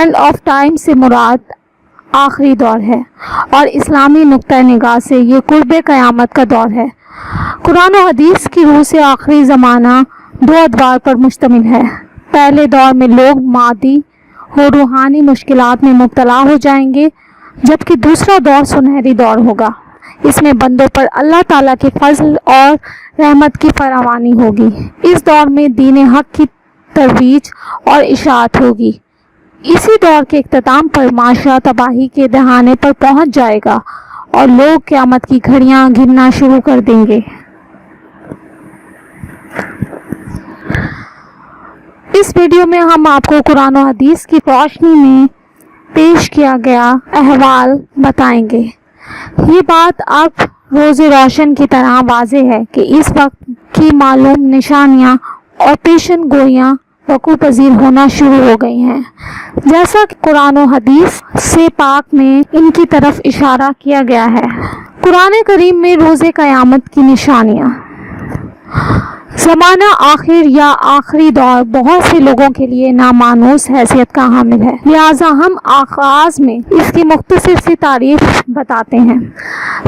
And of time سے مراد آخری دور ہے اور اسلامی نقطہ نگاہ سے یہ قرب قیامت کا دور ہے۔ قرآن و حدیث کی روح سے آخری زمانہ دو ادوار پر مشتمل ہے۔ پہلے دور میں لوگ مادی و روحانی مشکلات میں مبتلا ہو جائیں گے، جبکہ دوسرا دور سنہری دور ہوگا۔ اس میں بندوں پر اللہ تعالیٰ کے فضل اور رحمت کی فراوانی ہوگی۔ اس دور میں دین حق کی ترویج اور اشاعت ہوگی۔ اسی دور کے اختتام پر معاشرہ تباہی کے دہانے پر پہنچ جائے گا اور لوگ قیامت کی گھڑیاں گننا شروع کر دیں گے۔ اس ویڈیو میں ہم آپ کو قرآن و حدیث کی روشنی میں پیش کیا گیا احوال بتائیں گے۔ یہ بات اب روز روشن کی طرح واضح ہے کہ اس وقت کی معلوم نشانیاں اور پیشن گوئیاں وقوع پذیر ہونا شروع ہو گئی ہیں، جیسا کہ قرآن و حدیث سے پاک میں ان کی طرف اشارہ کیا گیا ہے۔ قرآن کریم میں روز قیامت کی نشانیاں۔ زمانہ آخر یا آخری دور بہت سے لوگوں کے لیے نامانوس حیثیت کا حامل ہے، لہٰذا ہم آغاز میں اس کی مختصر سی تعریف بتاتے ہیں۔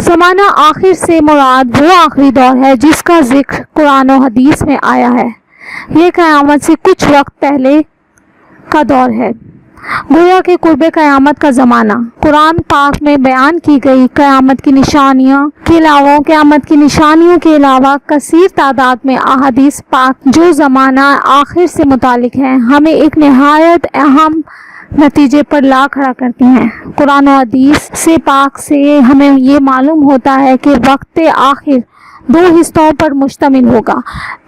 زمانہ آخر سے مراد وہ آخری دور ہے جس کا ذکر قرآن و حدیث میں آیا ہے۔ یہ قیامت سے کچھ وقت پہلے کا دور ہے، گویا کہ قرب قیامت کا زمانہ۔ قرآن پاک میں بیان کی گئی قیامت کی نشانیوں کے علاوہ کثیر تعداد میں احادیث پاک جو زمانہ آخر سے متعلق ہیں ہمیں ایک نہایت اہم نتیجے پر لا کھڑا کرتی ہیں۔ قرآن و حدیث سے پاک سے ہمیں یہ معلوم ہوتا ہے کہ وقت آخر دو حصوں پر مشتمل ہوگا۔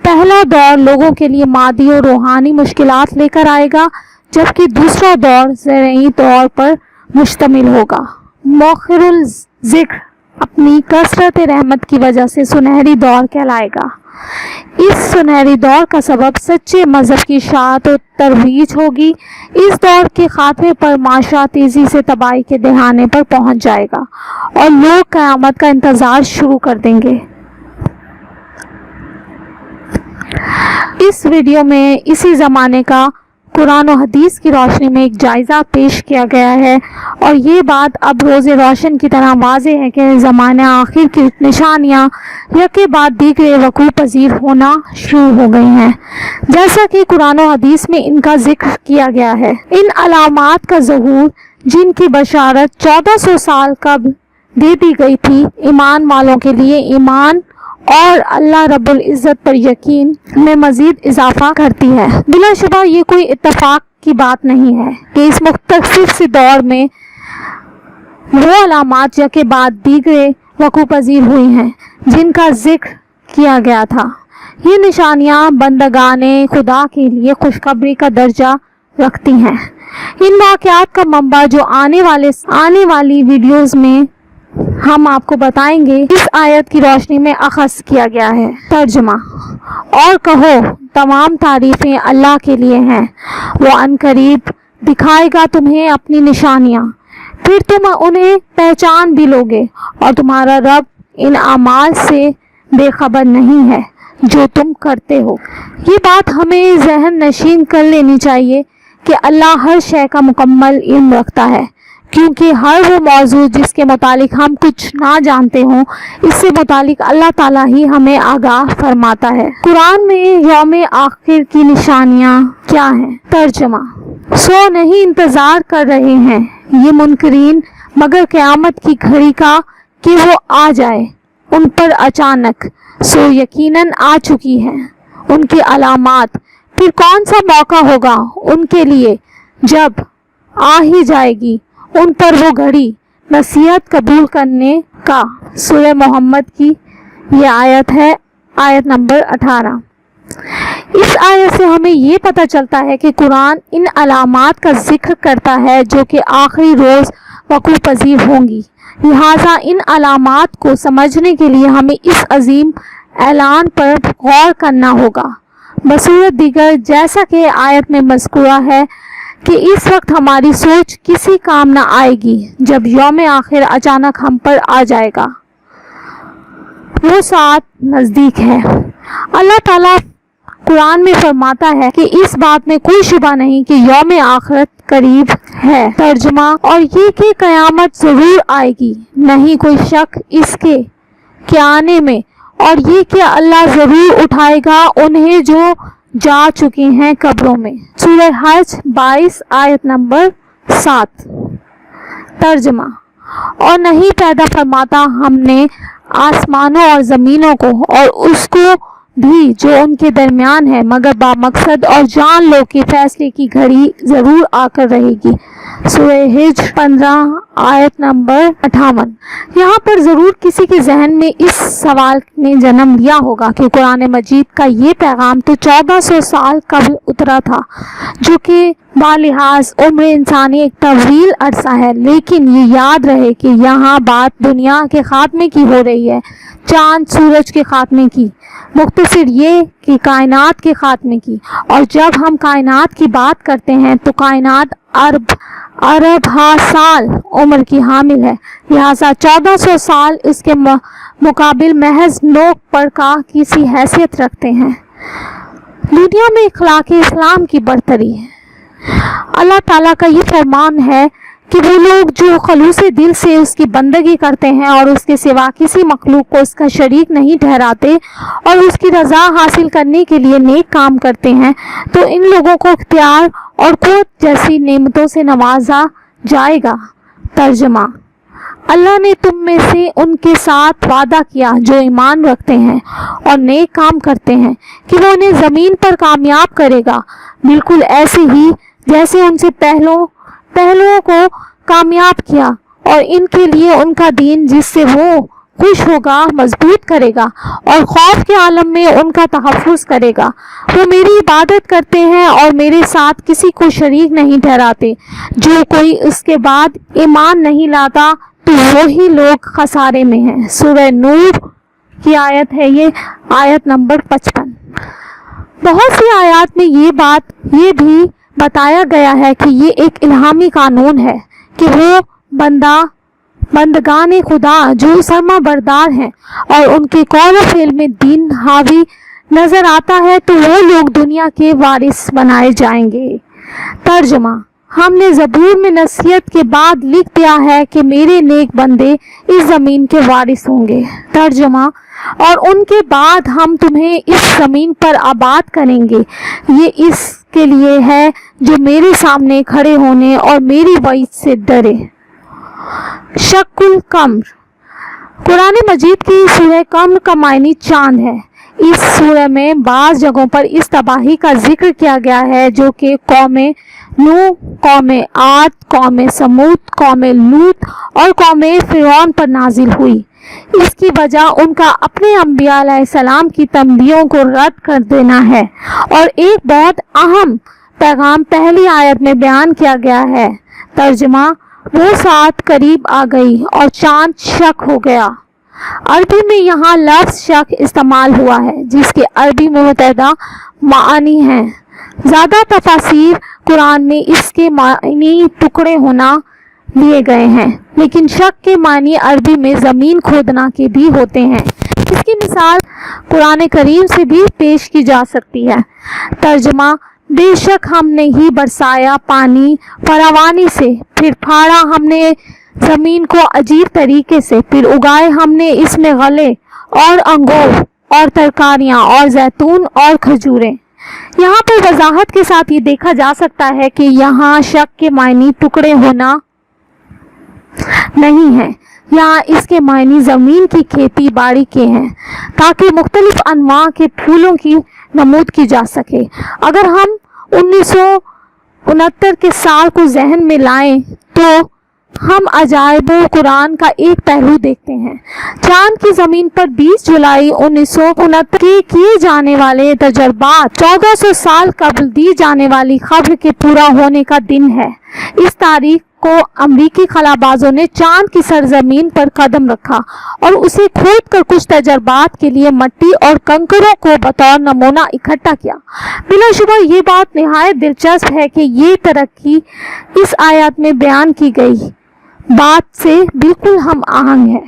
پہلا دور لوگوں کے لیے مادی اور روحانی مشکلات لے کر آئے گا، جبکہ دوسرا دور زرعی طور پر مشتمل ہوگا۔ مؤخر الذکر اپنی کثرت رحمت کی وجہ سے سنہری دور کہلائے گا۔ اس سنہری دور کا سبب سچے مذہب کی اشاعت و ترویج ہوگی۔ اس دور کے خاتمے پر معاشرہ تیزی سے تباہی کے دہانے پر پہنچ جائے گا اور لوگ قیامت کا انتظار شروع کر دیں گے۔ اس ویڈیو میں اسی زمانے کا قرآن و حدیث کی روشنی میں ایک جائزہ پیش کیا گیا ہے، اور یہ بات اب روز روشن کی طرح واضح ہے کہ زمانہ آخر کی نشانیاں یکے بعد دیگرے وقوع پذیر ہونا شروع ہو گئی ہیں، جیسا کہ قرآن و حدیث میں ان کا ذکر کیا گیا ہے۔ ان علامات کا ظہور، جن کی بشارت 1400 سال قبل دے دی گئی تھی، ایمان والوں کے لیے ایمان اور اللہ رب العزت پر یقین میں مزید اضافہ کرتی ہے۔ بلا شبہ یہ کوئی اتفاق کی بات نہیں ہے کہ اس مختصر سے دور میں وہ علامات یکے بعد دیگرے وقوع پذیر ہوئی ہیں جن کا ذکر کیا گیا تھا۔ یہ نشانیاں بندگان خدا کے لیے خوشخبری کا درجہ رکھتی ہیں۔ ان واقعات کا منبع جو آنے والی ویڈیوز میں ہم آپ کو بتائیں گے، اس آیت کی روشنی میں اخذ کیا گیا ہے۔ ترجمہ: اور کہو تمام تعریفیں اللہ کے لیے ہیں، وہ عنقریب دکھائے گا تمہیں اپنی نشانیاں، پھر تم انہیں پہچان بھی لوگے، اور تمہارا رب ان اعمال سے بے خبر نہیں ہے جو تم کرتے ہو۔ یہ بات ہمیں ذہن نشین کر لینی چاہیے کہ اللہ ہر شے کا مکمل علم رکھتا ہے، کیونکہ ہر وہ موضوع جس کے متعلق ہم کچھ نہ جانتے ہوں، اس سے متعلق اللہ تعالیٰ ہی ہمیں آگاہ فرماتا ہے۔ قرآن میں یوم آخر کی نشانیاں کیا ہیں؟ ترجمہ: سو نہیں انتظار کر رہے ہیں یہ منکرین مگر قیامت کی گھڑی کا کہ وہ آ جائے ان پر اچانک، سو یقیناً آ چکی ہیں ان کی علامات۔ پھر کون سا موقع ہوگا ان کے لیے جب آ ہی جائے گی ان پر وہ گھڑی نصیحت قبول کرنے کا۔ سورہ محمد کی یہ آیت ہے، آیت نمبر 18۔ اس آیت سے ہمیں یہ پتہ چلتا ہے کہ قرآن ان علامات کا ذکر کرتا ہے جو کہ آخری روز وقوع پذیر ہوں گی، لہٰذا ان علامات کو سمجھنے کے لیے ہمیں اس عظیم اعلان پر غور کرنا ہوگا۔ بصورت دیگر، جیسا کہ آیت میں مذکورہ ہے کہ اس وقت ہماری سوچ کسی کام نہ آئے گی جب یوم آخر اچانک ہم پر آ جائے گا۔ وہ ساتھ نزدیک ہے۔ اللہ تعالیٰ قرآن میں فرماتا ہے کہ اس بات میں کوئی شبہ نہیں کہ یوم آخرت قریب ہے۔ ترجمہ، اور یہ کہ قیامت ضرور آئے گی، نہیں کوئی شک اس کے آنے میں، اور یہ کہ اللہ ضرور اٹھائے گا انہیں جو جا چکے ہیں قبروں میں۔ سورہ حج 22 آیت نمبر 7۔ ترجمہ، اور نہیں پیدا فرماتا ہم نے آسمانوں اور زمینوں کو اور اس کو بھی جو ان کے درمیان ہے مگر بامقصد اور جان لو کہ فیصلے کی گھڑی ضرور آ کر رہے گی۔ سورہ حج 15 آیت نمبر 58۔ یہاں پر ضرور کسی کے ذہن میں اس سوال نے جنم لیا ہوگا کہ قرآن مجید کا یہ پیغام تو 1400 سال قبل اترا تھا، جو کہ بالحاظ عمر انسانی ایک طویل عرصہ ہے، لیکن یہ یاد رہے کہ یہاں بات دنیا کے خاتمے کی ہو رہی ہے، چاند سورج کے خاتمے کی، مختصر یہ کہ کائنات کے خاتمے کی۔ اور جب ہم کائنات کی بات کرتے ہیں تو کائنات ارب ہا سال عمر کی حامل ہے، لہٰذا 1400 سال اس کے مقابل محض نوک پر کا کسی حیثیت رکھتے ہیں۔ دنیا میں اخلاق اسلام کی برتری ہے۔ اللہ تعالیٰ کا یہ فرمان ہے کہ وہ لوگ جو خلوص دل سے اس کی بندگی کرتے ہیں اور اس کے سوا کسی مخلوق کو اس کا شریک نہیں ٹھہراتے اور اس کی رضا حاصل کرنے کے لیے نیک کام کرتے ہیں، تو ان لوگوں کو اختیار اور قوت جیسی نعمتوں سے نوازا جائے گا۔ ترجمہ، اللہ نے تم میں سے ان کے ساتھ وعدہ کیا جو ایمان رکھتے ہیں اور نیک کام کرتے ہیں کہ وہ انہیں زمین پر کامیاب کرے گا، بالکل ایسے ہی جیسے ان سے پہلوؤں کو کامیاب کیا، اور ان کے لیے ان کا دین جس سے وہ خوش ہوگا مضبوط کرے گا اور خوف کے عالم میں ان کا تحفظ کرے گا۔ وہ میری عبادت کرتے ہیں اور میرے ساتھ کسی کو شریک نہیں ٹھہراتے، جو کوئی اس کے بعد ایمان نہیں لاتا تو وہی لوگ خسارے میں ہیں۔ سورہ نور کی آیت ہے یہ آیت نمبر 55۔ بہت سی آیات میں یہ بھی بتایا گیا ہے کہ یہ ایک الہامی قانون ہے کہ وہ بندگان خدا جو سرما بردار ہیں اور ان کے قول و فعل میں دین حاوی نظر آتا ہے تو وہ لوگ دنیا کے وارث بنائے جائیں گے۔ ترجمہ، ہم نے زبور میں نصیحت کے بعد لکھ دیا ہے کہ میرے نیک بندے اس زمین کے وارث ہوں گے۔ ترجمہ، اور ان کے بعد ہم تمہیں اس زمین پر آباد کریں گے، یہ اس کے لیے ہے جو میرے سامنے کھڑے ہونے اور میری وعید سے ڈرے۔ شق القمر، قرآن مجید کی سورہ قمر کا معنی چاند ہے۔ اس سورہ میں بعض جگہوں پر اس تباہی کا ذکر کیا گیا ہے جو کہ قوم نوح، قوم عاد، قوم سمود، قوم لوط اور قوم فرعون پر نازل ہوئی۔ اس کی وجہ ان کا اپنے انبیاء علیہ السلام کی تنبیہوں کو رد کر دینا ہے، اور ایک بہت اہم پیغام پہلی آیت میں بیان کیا گیا ہے۔ ترجمہ، وہ ساعت قریب آ گئی اور چاند شق ہو گیا۔ عربی میں یہاں لفظ شق استعمال ہوا ہے جس کے عربی میں متعدد معانی ہیں۔ زیادہ تفاسیر قرآن میں اس کے معنی ٹکڑے ہونا لیے گئے ہیں، لیکن شق کے معنی عربی میں زمین کھودنا کے بھی ہوتے ہیں۔ اس کی مثال قرآن کریم سے بھی پیش کی جا سکتی ہے۔ ترجمہ، بے شک ہم نے ہی برسایا پانی فراوانی سے، پھر پھاڑا ہم نے زمین کو عجیب طریقے سے، پھر اگائے ہم نے اس میں غلے اور انگور اور ترکاریاں اور زیتون اور کھجوریں۔ یہاں پر وضاحت کے ساتھ یہ دیکھا جا سکتا ہے کہ یہاں شق کے معنی ٹکڑے ہونا نہیں ہے، یہاں اس کے معنی زمین کی کھیتی باڑی کے ہیں تاکہ مختلف انواع کے پھولوں کی نمود کی جا سکے۔ اگر ہم 1969 کے سال کو ذہن میں لائیں تو ہم عجائب قرآن کا ایک پہلو دیکھتے ہیں۔ چاند کی زمین پر 20 جولائی 1969 کے کیے جانے والے تجربات 1400 سال قبل دی جانے والی خبر کے پورا ہونے کا دن ہے۔ اس تاریخ کو امریکی خلابازوں نے چاند کی سرزمین پر قدم رکھا اور اسے کھود کر کچھ تجربات کے لیے مٹی اور کنکروں کو بطور نمونہ اکٹھا کیا۔ بلا شبہ یہ بات نہایت دلچسپ ہے کہ یہ ترقی اس آیات میں بیان کی گئی بات سے بالکل ہم آہنگ ہے۔